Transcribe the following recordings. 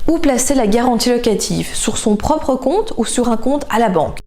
Où placer la garantie locative? Sur son propre compte ou sur un compte à la banque?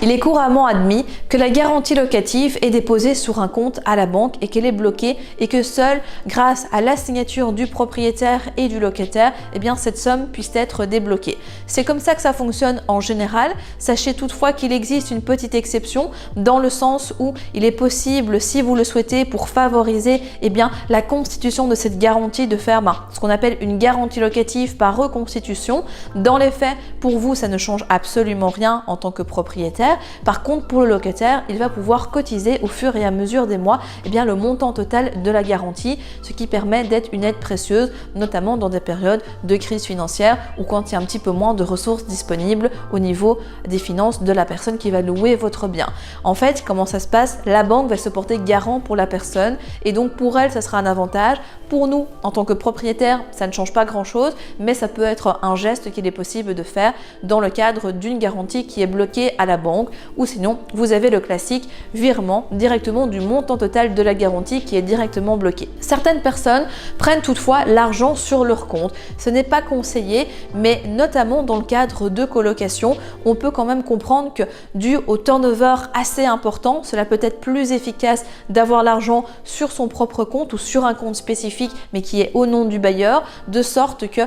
Il est couramment admis que la garantie locative est déposée sur un compte à la banque et qu'elle est bloquée et que seule grâce à la signature du propriétaire et du locataire, eh bien, cette somme puisse être débloquée. C'est comme ça que ça fonctionne en général. Sachez toutefois qu'il existe une petite exception dans le sens où il est possible, si vous le souhaitez, pour favoriser eh bien, la constitution de cette garantie, de faire ce qu'on appelle une garantie locative par reconstitution. Dans les faits, pour vous, ça ne change absolument rien en tant que propriétaire. Par contre, pour le locataire, il va pouvoir cotiser au fur et à mesure des mois le montant total de la garantie, ce qui permet d'être une aide précieuse, notamment dans des périodes de crise financière ou quand il y a un petit peu moins de ressources disponibles au niveau des finances de la personne qui va louer votre bien. En fait, comment ça se passe? La banque va se porter garant pour la personne et donc pour elle, ça sera un avantage. Pour nous, en tant que propriétaire, ça ne change pas grand-chose, mais ça peut être un geste qu'il est possible de faire dans le cadre d'une garantie qui est bloquée à la banque. Ou sinon, vous avez le classique virement directement du montant total de la garantie qui est directement bloqué. Certaines personnes prennent toutefois l'argent sur leur compte. Ce n'est pas conseillé, mais notamment dans le cadre de colocation, on peut quand même comprendre que dû au turnover assez important, cela peut être plus efficace d'avoir l'argent sur son propre compte ou sur un compte spécifique, mais qui est au nom du bailleur, de sorte que,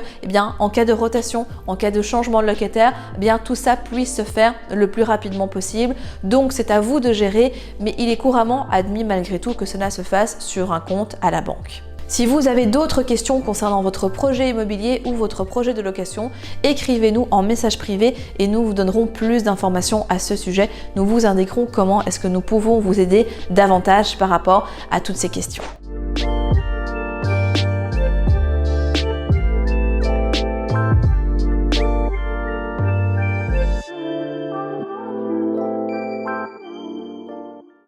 en cas de rotation, en cas de changement de locataire, tout ça puisse se faire le plus rapidement possible. Donc c'est à vous de gérer, mais il est couramment admis malgré tout que cela se fasse sur un compte à la banque. Si vous avez d'autres questions concernant votre projet immobilier ou votre projet de location, écrivez-nous en message privé et nous vous donnerons plus d'informations à ce sujet. Nous vous indiquerons comment est-ce que nous pouvons vous aider davantage par rapport à toutes ces questions.